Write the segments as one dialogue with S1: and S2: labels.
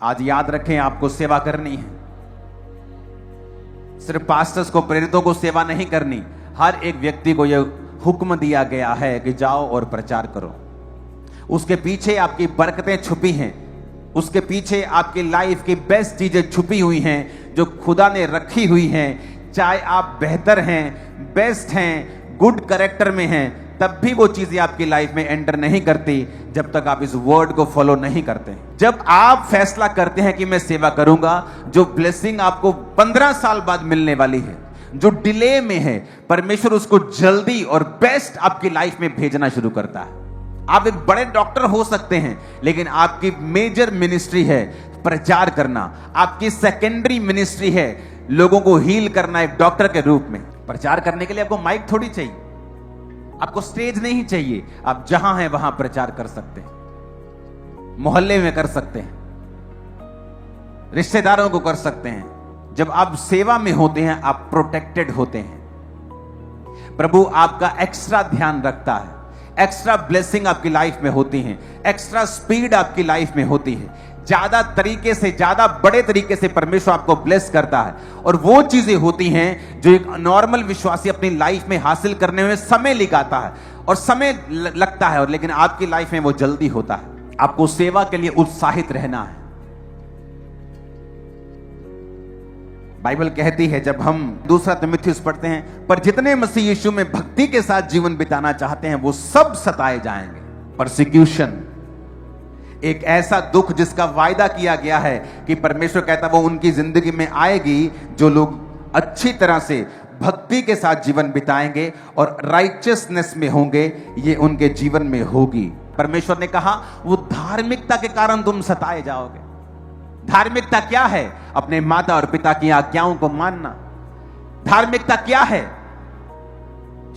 S1: आज याद रखें, आपको सेवा करनी है। सिर्फ पास्टर्स को, प्रेरितों को सेवा नहीं करनी, हर एक व्यक्ति को यह हुक्म दिया गया है कि जाओ और प्रचार करो। उसके पीछे आपकी बरकतें छुपी हैं, उसके पीछे आपकी लाइफ की बेस्ट चीजें छुपी हुई हैं जो खुदा ने रखी हुई हैं। चाहे आप बेहतर हैं, बेस्ट हैं, गुड कैरेक्टर में हैं, तब भी वो चीजें आपकी लाइफ में एंटर नहीं करती जब तक आप इस वर्ड को फॉलो नहीं करते। जब आप फैसला करते हैं कि मैं सेवा करूंगा, जो ब्लेसिंग आपको 15 साल बाद मिलने वाली है, जो डिले में है, परमेश्वर उसको जल्दी और बेस्ट आपकी लाइफ में भेजना शुरू करता है। आप एक बड़े डॉक्टर हो सकते हैं, लेकिन आपकी मेजर मिनिस्ट्री है प्रचार करना। आपकी सेकेंडरी मिनिस्ट्री है लोगों को हील करना एक डॉक्टर के रूप में। प्रचार करने के लिए आपको माइक थोड़ी चाहिए, आपको स्टेज नहीं चाहिए। आप जहां हैं वहां प्रचार कर सकते हैं, मोहल्ले में कर सकते हैं, रिश्तेदारों को कर सकते हैं। जब आप सेवा में होते हैं, आप प्रोटेक्टेड होते हैं। प्रभु आपका एक्स्ट्रा ध्यान रखता है, एक्स्ट्रा ब्लेसिंग आपकी लाइफ में होती है, एक्स्ट्रा स्पीड आपकी लाइफ में होती है। ज्यादा तरीके से, ज्यादा बड़े तरीके से परमेश्वर आपको ब्लेस करता है। और वो चीजें होती हैं जो एक नॉर्मल विश्वासी अपनी लाइफ में हासिल करने में समय लगाता है और समय लगता है, और लेकिन आपकी लाइफ में वो जल्दी होता है। आपको सेवा के लिए उत्साहित रहना है। बाइबल कहती है, जब हम 2 तिमुथियुस पढ़ते हैं, पर जितने मसीह यीशु में भक्ति के साथ जीवन बिताना चाहते हैं वो सब सताए जाएंगे। परसिक्यूशन एक ऐसा दुख जिसका वायदा किया गया है कि परमेश्वर कहता है वो उनकी जिंदगी में आएगी जो लोग अच्छी तरह से भक्ति के साथ जीवन बिताएंगे और राइचियसनेस में होंगे, ये उनके जीवन में होगी। परमेश्वर ने कहा वो धार्मिकता के कारण तुम सताए जाओगे। धार्मिकता क्या है? अपने माता और पिता की आज्ञाओं को मानना। धार्मिकता क्या है?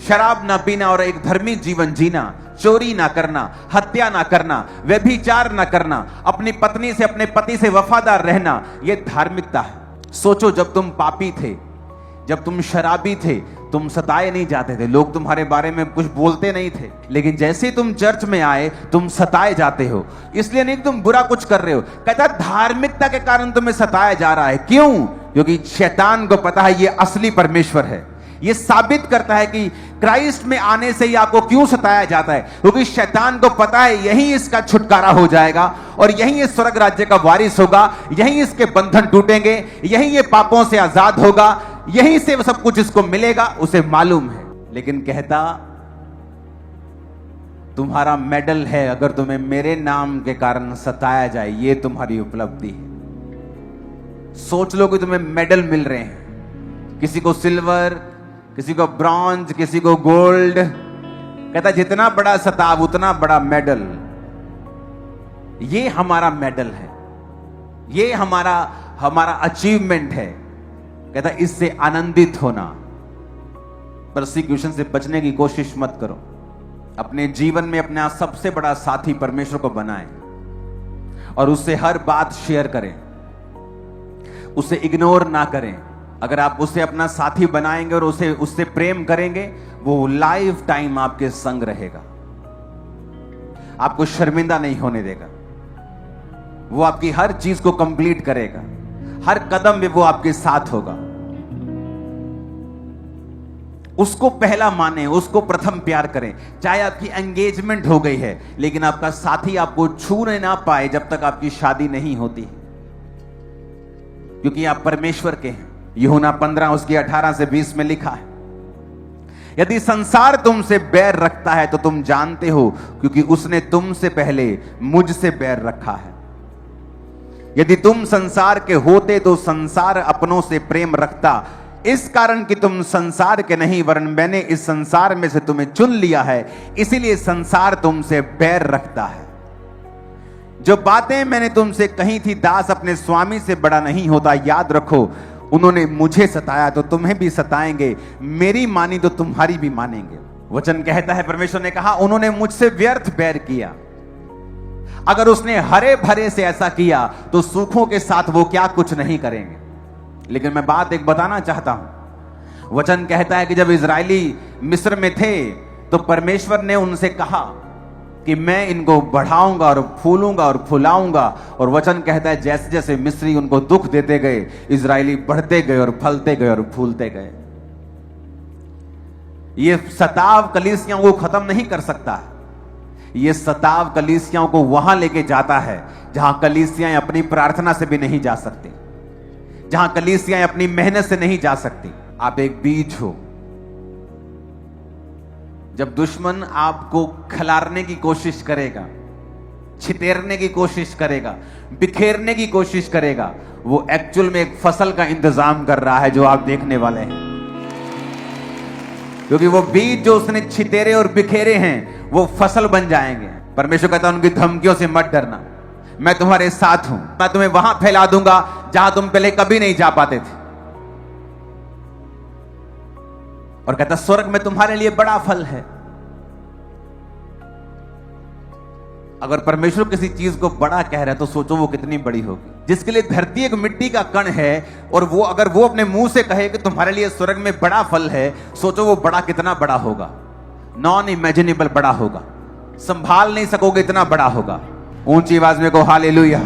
S1: शराब ना पीना और एक धर्मी जीवन जीना, चोरी ना करना, हत्या ना करना, व्यभिचार ना करना, अपनी पत्नी से, अपने पति से वफादार रहना, यह धार्मिकता है। सोचो, जब तुम पापी थे, जब तुम शराबी थे, तुम सताए नहीं जाते थे, लोग तुम्हारे बारे में कुछ बोलते नहीं थे। लेकिन जैसे तुम चर्च में आए, तुम सताए जाते हो। इसलिए नहीं तुम बुरा कुछ कर रहे हो, कहता धार्मिकता के कारण तुम्हें सताया जा रहा है। क्यों? क्योंकि शैतान को पता है ये असली परमेश्वर है। ये साबित करता है कि क्राइस्ट में आने से ही आपको क्यों सताया जाता है, क्योंकि शैतान को पता है यही इसका छुटकारा हो जाएगा और यही इस स्वर्ग राज्य का वारिस होगा, यही इसके बंधन टूटेंगे, यही ये पापों से आजाद होगा, यही से सब कुछ इसको मिलेगा, उसे मालूम है। लेकिन कहता तुम्हारा मेडल है, अगर तुम्हें मेरे नाम के कारण सताया जाए, ये तुम्हारी उपलब्धि है। सोच लो कि तुम्हें मेडल मिल रहे हैं, किसी को सिल्वर, किसी को ब्रॉन्ज, किसी को गोल्ड। कहता जितना बड़ा सताव उतना बड़ा मेडल। ये हमारा मेडल है, ये हमारा अचीवमेंट है। कहता इससे आनंदित होना। परसिक्यूशन से बचने की कोशिश मत करो। अपने जीवन में अपना सबसे बड़ा साथी परमेश्वर को बनाएं और उससे हर बात शेयर करें, उसे इग्नोर ना करें। अगर आप उसे अपना साथी बनाएंगे और उससे प्रेम करेंगे, वो लाइफ टाइम आपके संग रहेगा, आपको शर्मिंदा नहीं होने देगा। वो आपकी हर चीज को कंप्लीट करेगा, हर कदम में वो आपके साथ होगा। उसको पहला माने, उसको प्रथम प्यार करें। चाहे आपकी एंगेजमेंट हो गई है, लेकिन आपका साथी आपको छूने ना पाए जब तक आपकी शादी नहीं होती, क्योंकि आप परमेश्वर के हैं। यूहन्ना 15 उसकी 18 से 20 में लिखा है, यदि संसार तुमसे बैर रखता है तो तुम जानते हो, क्योंकि उसने तुमसे पहले मुझसे बैर रखा है। यदि तुम संसार के होते तो संसार अपनों से प्रेम रखता, इस कारण कि तुम संसार के नहीं, वरन मैंने इस संसार में से तुम्हें चुन लिया है, इसीलिए संसार तुमसे बैर रखता है। जो बातें मैंने तुमसे कही थी, दास अपने स्वामी से बड़ा नहीं होता, याद रखो उन्होंने मुझे सताया तो तुम्हें भी सताएंगे, मेरी मानी तो तुम्हारी भी मानेंगे। वचन कहता है, परमेश्वर ने कहा उन्होंने मुझसे व्यर्थ बैर किया। अगर उसने हरे भरे से ऐसा किया तो सूखों के साथ वो क्या कुछ नहीं करेंगे। लेकिन मैं बात एक बताना चाहता हूं। वचन कहता है कि जब इजरायली मिस्र में थे तो परमेश्वर ने उनसे कहा कि मैं इनको बढ़ाऊंगा और फूलूंगा और फुलाऊंगा। और वचन कहता है जैसे जैसे मिस्री उनको दुख देते गए, इजरायली बढ़ते गए और फलते गए और फूलते गए। ये सताव कलीसियाओं को खत्म नहीं कर सकता। ये सताव कलीसियाओं को वहां लेके जाता है जहां कलीसियाएं अपनी प्रार्थना से भी नहीं जा सकती, जहां कलीसियाएं अपनी मेहनत से नहीं जा सकती। आप एक बीज हो। जब दुश्मन आपको खिलारने की कोशिश करेगा, छितेरने की कोशिश करेगा, बिखेरने की कोशिश करेगा, वो एक्चुअल में एक फसल का इंतजाम कर रहा है जो आप देखने वाले हैं। क्योंकि वो बीज जो उसने छितेरे और बिखेरे हैं वो फसल बन जाएंगे। परमेश्वर कहता है उनकी धमकियों से मत डरना, मैं तुम्हारे साथ हूं, मैं तुम्हें वहां फैला दूंगा जहां तुम पहले कभी नहीं जा पाते थे। और कहता स्वर्ग में तुम्हारे लिए बड़ा फल है। अगर परमेश्वर किसी चीज को बड़ा कह रहा है तो सोचो वो कितनी बड़ी होगी। जिसके लिए धरती एक मिट्टी का कण है और वो अगर वो अपने मुंह से कहे कि तुम्हारे लिए स्वर्ग में बड़ा फल है, सोचो वो बड़ा कितना बड़ा होगा। नॉन इमेजिनेबल बड़ा होगा, संभाल नहीं सकोगे इतना बड़ा होगा। ऊंची आवाज में कहो हालेलुया।